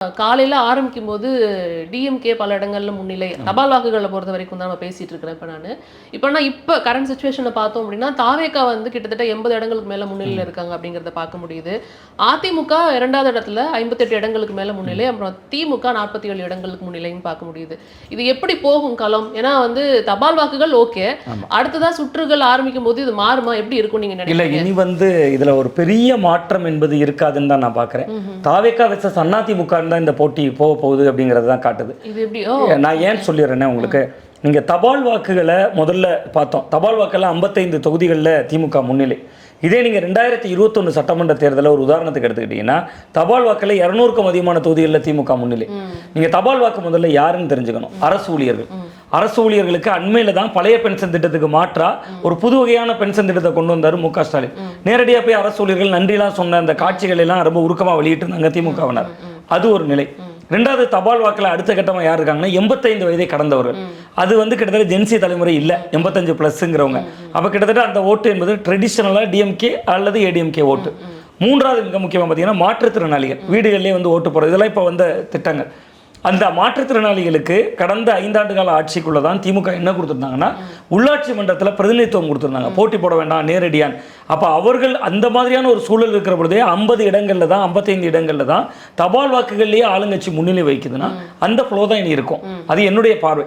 காலையில ஆரம்பிக்கும்போது டிஎம்கே பல இடங்கள்ல முன்னிலை. தபால் வாக்குகள பொறுத்தவரைக்கும் தான் நம்ம பேசிட்டு இருக்கிறேன் இப்ப நானு. இப்ப கரண்ட் சிச்சுவேஷன பார்த்தோம் அப்படின்னா, தாவேகா வந்து கிட்டத்தட்ட 80 இடங்களுக்கு மேல முன்னிலையில இருக்காங்க அப்படிங்கிறத பார்க்க முடியுது. அதிமுக 2வது இடத்துல 58 இடங்களுக்கு மேல முன்னிலை. அப்புறம் திமுக 47 இடங்களுக்கு முன்னிலைன்னு பார்க்க முடியுது. இது எப்படி போகும் களம்? ஏன்னா வந்து தபால் வாக்குகள் ஓகே. அடுத்ததா சுற்றுகள் ஆரம்பிக்கும்போது இது மாறுமா? எப்படி இருக்கும் நீங்க இல்ல, நினைக்கிறீங்க? இனி வந்து இதுல ஒரு பெரிய மாற்றம் என்பது இருக்காதுன்னு தான் நான் பார்க்குறேன். தாவேகா வெர்சஸ் அதிமுக தான் இந்த போட்டி போக போகுது அப்படிங்கிறது தான் காட்டுது. இது எப்படி? நான் ஏன் சொல்லிடுறேன்னே உங்களுக்கு, நீங்கள் தபால் வாக்குகளை முதல்ல பார்த்தோம். தபால் வாக்கெல்லாம் 55 தொகுதிகளில் திமுக முன்னிலை. இதே நீங்கள் 2021 சட்டமன்ற தேர்தலில் ஒரு உதாரணத்துக்கு எடுத்துக்கிட்டிங்கன்னா, தபால் வாக்கில் 200க்கும் அதிகமான தொகுதிகளில் திமுக முன்னிலை. நீங்கள் தபால் வாக்கு முதல்ல யாருன்னு தெரிஞ்சுக்கணும். அரசு ஊழியர்கள். அரசு ஊழியர்களுக்கு அண்மையில் தான் பழைய பென்ஷன் திட்டத்துக்கு மாற்றா ஒரு புது வகையான பென்ஷன் திட்டத்தை கொண்டு வந்தார் மு.க. ஸ்டாலின். நேரடியாக போய் அரசு ஊழியர்கள் நன்றிலாம் சொன்ன அந்த காட்சிகள் எல்லாம் ரொம்ப உருக்கமாக வெளியிட்டு இருந்தாங்க திமுகவினர். அது ஒரு நிலை. 2வது தபால் வாக்கில் அடுத்த கட்டமாக யார் இருக்காங்கன்னா 85 வயதை கடந்தவர்கள். அது வந்து கிட்டத்தட்ட ஜென்சி தலைமுறை இல்லை, 85 ப்ளஸ்ங்கிறவங்க. அப்போ கிட்டத்தட்ட அந்த ஓட்டு என்பது ட்ரெடிஷ்னலாக டிஎம்கே அல்லது ஏடிஎம்கே ஓட்டு. 3வது மிக முக்கியமாக பார்த்தீங்கன்னா மாற்றுத்திறனாளிகள் வீடுகளிலே வந்து ஓட்டு போடுறது. இதெல்லாம் இப்போ வந்த திட்டங்கள். அந்த மாற்றுத்திறனாளிகளுக்கு கடந்த 5 ஆண்டு கால ஆட்சிக்குள்ளே தான் திமுக என்ன கொடுத்துருந்தாங்கன்னா, உள்ளாட்சி மன்றத்தில் பிரதிநிதித்துவம் கொடுத்துருந்தாங்க. போட்டி போட வேண்டாம், நேரடியான். அப்போ அவர்கள் அந்த மாதிரியான ஒரு சூழல் இருக்கிற பொழுதே 50 இடங்களில் தான் 55 இடங்களில் தான் தபால் வாக்குகள்லேயே ஆளுங்கட்சி முன்னிலை வைக்குதுன்னா அந்த ஃப்ளோ தான் இனி இருக்கும். அது என்னுடைய பார்வை,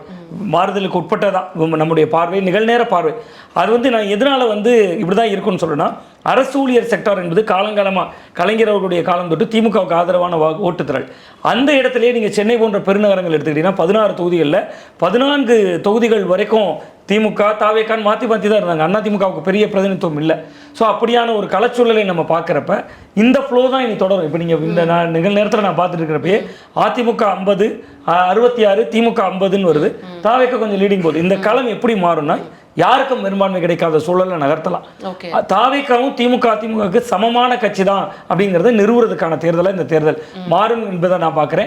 மாறுதலுக்கு உட்பட்டதான் நம்முடைய பார்வை, நிகழ்நேர பார்வை. அது வந்து நான் எதனால் வந்து இப்படி தான் இருக்குன்னு சொல்கிறேன்னா, அரசு ஊழியர் செக்டார் என்பது காலங்காலமாக கலைஞர் அவர்களுடைய காலம் தொட்டு திமுகவுக்கு ஆதரவான ஓட்டுத்திரள். அந்த இடத்துலேயே நீங்கள் சென்னை போன்ற பெருநகரங்கள் எடுத்துக்கிட்டிங்கன்னா 16 தொகுதிகளில் 14 தொகுதிகள் வரைக்கும் திமுக தாவேகான் மாற்றி தான் இருந்தாங்க. அதிமுகவுக்கு பெரிய பிரதிநிதித்துவம் இல்லை. ஸோ அப்படியான ஒரு கலச்சூழலை நம்ம பார்க்குறப்ப இந்த ஃப்ளோ தான் இனி தொடரும். இப்போ நீங்கள் இந்த நிகழ்நேரத்தில் நான் பார்த்துட்டு இருக்கிறப்பயே அதிமுக 50, 66, திமுக 50ன்னு வருது. தாவேகா கொஞ்சம் லீடிங் போகுது. இந்த களம் எப்படி மாறும்னா, யாருக்கும் பெரும்பான்மை கிடைக்காத சூழலை நகர்த்தலாம். தாவேகாவும் அதிமுகவுக்கு சமமான கட்சி தான் அப்படிங்கிறத நிறுவுறதுக்கான தேர்தலை இந்த தேர்தல் மாறும் என்பதை நான் பார்க்குறேன்.